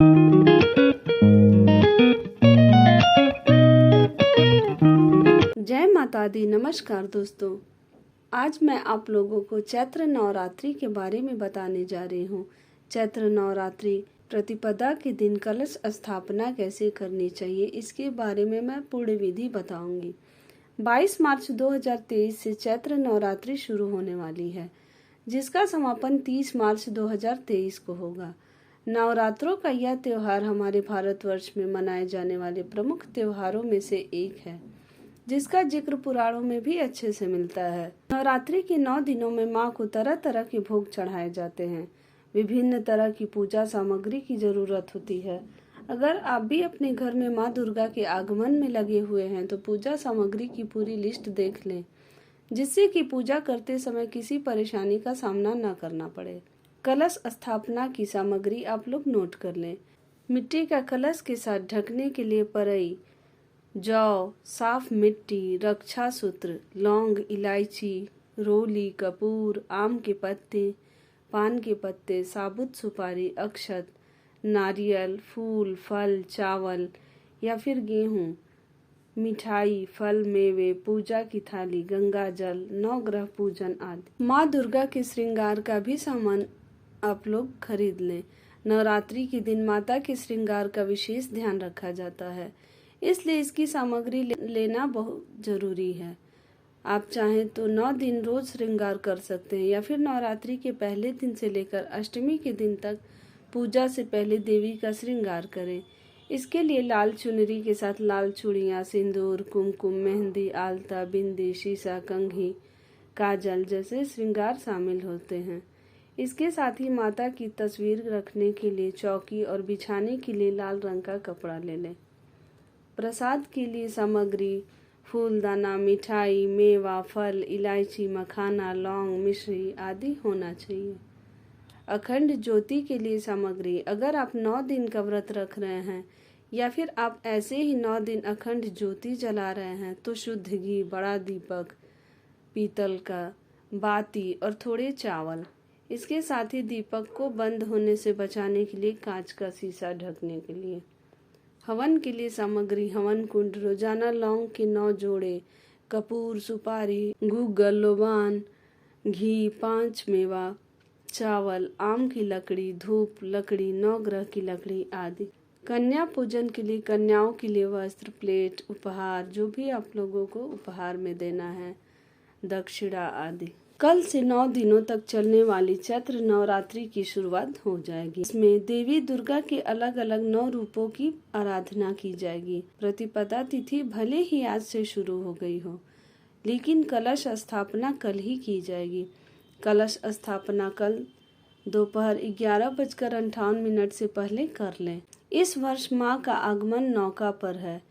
जय माता दी। नमस्कार दोस्तों, आज मैं आप लोगों को चैत्र नवरात्रि के बारे में बताने जा रही हूँ। चैत्र नवरात्रि प्रतिपदा के दिन कलश स्थापना कैसे करनी चाहिए, इसके बारे में मैं पूर्ण विधि बताऊंगी। 22 मार्च 2023 से चैत्र नवरात्रि शुरू होने वाली है, जिसका समापन 30 मार्च 2023 को होगा। नवरात्रों का यह त्योहार हमारे भारतवर्ष में मनाए जाने वाले प्रमुख त्योहारों में से एक है, जिसका जिक्र पुराणों में भी अच्छे से मिलता है। नवरात्रि के 9 दिनों में माँ को तरह तरह के भोग चढ़ाए जाते हैं। विभिन्न तरह की पूजा सामग्री की जरूरत होती है। अगर आप भी अपने घर में माँ दुर्गा के आगमन में लगे हुए हैं तो पूजा सामग्री की पूरी लिस्ट देख लें, जिससे कि पूजा करते समय किसी परेशानी का सामना न करना पड़े। कलश स्थापना की सामग्री आप लोग नोट कर लें। मिट्टी का कलश के साथ ढकने के लिए परई, जौ, साफ मिट्टी, रक्षा सूत्र, लौंग, इलायची, रोली, कपूर, आम के पत्ते, पान के पत्ते, साबुत सुपारी, अक्षत, नारियल, फूल, फल, चावल या फिर गेहूं, मिठाई, फल, मेवे, पूजा की थाली, गंगा जल, नवग्रह पूजन आदि। माँ दुर्गा के श्रृंगार का भी सामान आप लोग खरीद लें। नवरात्रि के दिन माता के श्रृंगार का विशेष ध्यान रखा जाता है, इसलिए इसकी सामग्री लेना बहुत जरूरी है। आप चाहें तो 9 दिन रोज श्रृंगार कर सकते हैं या फिर नवरात्रि के पहले दिन से लेकर अष्टमी के दिन तक पूजा से पहले देवी का श्रृंगार करें। इसके लिए लाल चुनरी के साथ लाल चूड़ियाँ, सिंदूर, कुमकुम, मेहंदी, आलता, बिंदी, शीशा, कंघी, काजल जैसे श्रृंगार शामिल होते हैं। इसके साथ ही माता की तस्वीर रखने के लिए चौकी और बिछाने के लिए लाल रंग का कपड़ा ले लें। प्रसाद के लिए सामग्री फूलदाना, मिठाई, मेवा, फल, इलायची, मखाना, लौंग, मिश्री आदि होना चाहिए। अखंड ज्योति के लिए सामग्री, अगर आप 9 दिन का व्रत रख रहे हैं या फिर आप ऐसे ही 9 दिन अखंड ज्योति जला रहे हैं तो शुद्ध घी, बड़ा दीपक, पीतल का, बाती और थोड़े चावल। इसके साथ ही दीपक को बंद होने से बचाने के लिए कांच का शीशा ढकने के लिए। हवन के लिए सामग्री हवन कुंड, रोजाना लौंग के 9 जोड़े, कपूर, सुपारी, गूगल, लोबान, घी, 5 मेवा, चावल, आम की लकड़ी, धूप, लकड़ी, 9 ग्रह की लकड़ी आदि। कन्या पूजन के लिए कन्याओं के लिए वस्त्र, प्लेट, उपहार, जो भी आप लोगों को उपहार में देना है, दक्षिणा आदि। कल से 9 दिनों तक चलने वाली चैत्र नवरात्रि की शुरुआत हो जाएगी। इसमें देवी दुर्गा के अलग अलग 9 रूपों की आराधना की जाएगी। प्रतिपदा तिथि भले ही आज से शुरू हो गई हो, लेकिन कलश स्थापना कल ही की जाएगी। कलश स्थापना कल दोपहर 11:58 से पहले कर लें। इस वर्ष माँ का आगमन नौका पर है,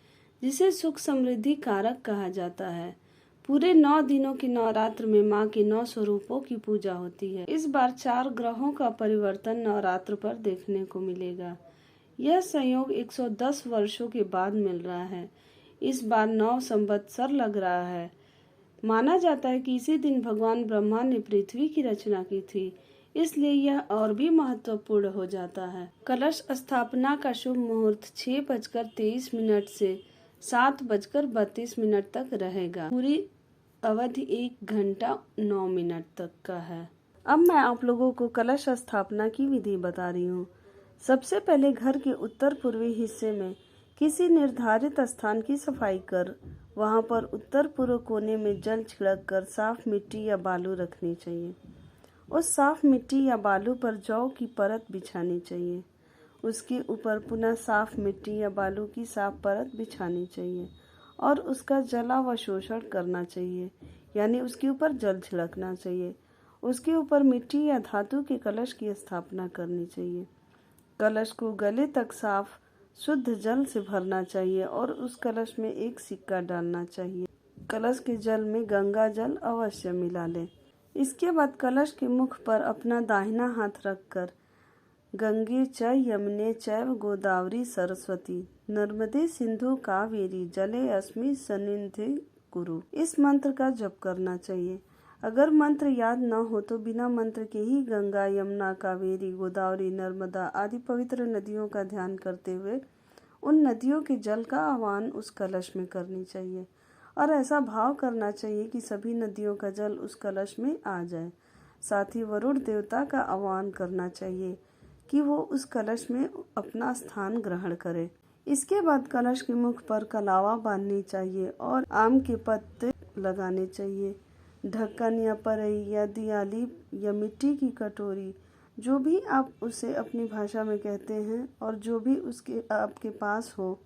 जिसे सुख समृद्धि कारक कहा जाता है। पूरे 9 दिनों के नवरात्र में माँ के 9 स्वरूपों की पूजा होती है। इस बार 4 ग्रहों का परिवर्तन नवरात्र पर देखने को मिलेगा। यह संयोग 110 वर्षों के बाद मिल रहा है। इस बार 9 संवत्सर लग रहा है। माना जाता है कि इसी दिन भगवान ब्रह्मा ने पृथ्वी की रचना की थी, इसलिए यह और भी महत्वपूर्ण हो जाता है। कलश स्थापना का शुभ मुहूर्त 6:23 से 7:32 तक रहेगा। पूरी अवधि 1 घंटा 9 मिनट तक का है। अब मैं आप लोगों को कलश स्थापना की विधि बता रही हूँ। सबसे पहले घर के उत्तर पूर्वी हिस्से में किसी निर्धारित स्थान की सफाई कर वहां पर उत्तर पूर्व कोने में जल छिड़क कर साफ मिट्टी या बालू रखनी चाहिए। उस साफ मिट्टी या बालू पर जौ की परत बिछानी चाहिए। उसके ऊपर पुनः साफ मिट्टी या बालू की साफ परत बिछानी चाहिए और उसका जलावशोषण करना चाहिए, यानी उसके ऊपर जल छिड़कना चाहिए। उसके ऊपर मिट्टी या धातु के कलश की स्थापना करनी चाहिए। कलश को गले तक साफ शुद्ध जल से भरना चाहिए और उस कलश में एक सिक्का डालना चाहिए। कलश के जल में गंगा जल अवश्य मिला लें। इसके बाद कलश के मुख पर अपना दाहिना हाथ रखकर गंगे च यमुने चैव गोदावरी सरस्वती नर्मदे सिंधु कावेरी जले अस्मि सन्निधि कुरु, इस मंत्र का जप करना चाहिए। अगर मंत्र याद न हो तो बिना मंत्र के ही गंगा, यमुना, कावेरी, गोदावरी, नर्मदा आदि पवित्र नदियों का ध्यान करते हुए उन नदियों के जल का आह्वान उस कलश में करनी चाहिए और ऐसा भाव करना चाहिए कि सभी नदियों का जल उस कलश में आ जाए। साथ ही वरुण देवता का आह्वान करना चाहिए कि वो उस कलश में अपना स्थान ग्रहण करे। इसके बाद कलश के मुख पर कलावा बांधनी चाहिए और आम के पत्ते लगाने चाहिए। ढक्कन या परई या दियाली या मिट्टी की कटोरी, जो भी आप उसे अपनी भाषा में कहते हैं और जो भी उसके आपके पास हो,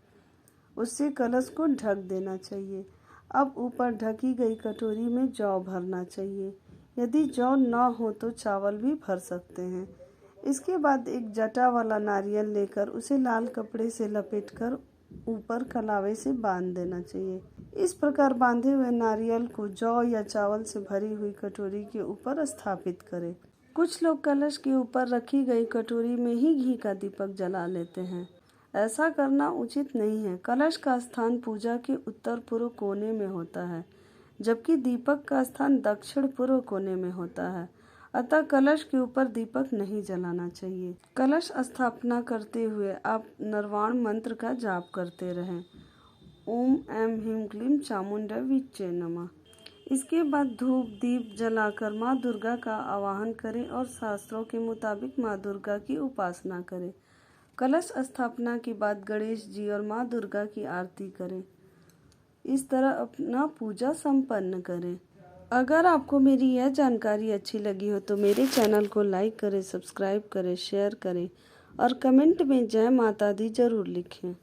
उससे कलश को ढक देना चाहिए। अब ऊपर ढकी गई कटोरी में जौ भरना चाहिए। यदि जौ न हो तो चावल भी भर सकते हैं। इसके बाद एक जटा वाला नारियल लेकर उसे लाल कपड़े से लपेटकर ऊपर कलावे से बांध देना चाहिए। इस प्रकार बांधे हुए नारियल को जौ या चावल से भरी हुई कटोरी के ऊपर स्थापित करें। कुछ लोग कलश के ऊपर रखी गई कटोरी में ही घी का दीपक जला लेते हैं। ऐसा करना उचित नहीं है। कलश का स्थान पूजा के उत्तर पूर्व कोने में होता है, जबकि दीपक का स्थान दक्षिण पूर्व कोने में होता है। अतः कलश के ऊपर दीपक नहीं जलाना चाहिए। कलश स्थापना करते हुए आप निर्वाण मंत्र का जाप करते रहें। ओम ऐं ह्रीं क्लीं चामुंडा विच्चे नमः। इसके बाद धूप दीप जलाकर माँ दुर्गा का आवाहन करें और शास्त्रों के मुताबिक माँ दुर्गा की उपासना करें। कलश स्थापना के बाद गणेश जी और माँ दुर्गा की आरती करें। इस तरह अपना पूजा संपन्न करें। अगर आपको मेरी यह जानकारी अच्छी लगी हो तो मेरे चैनल को लाइक करें, सब्सक्राइब करें, शेयर करें और कमेंट में जय माता दी जरूर लिखें।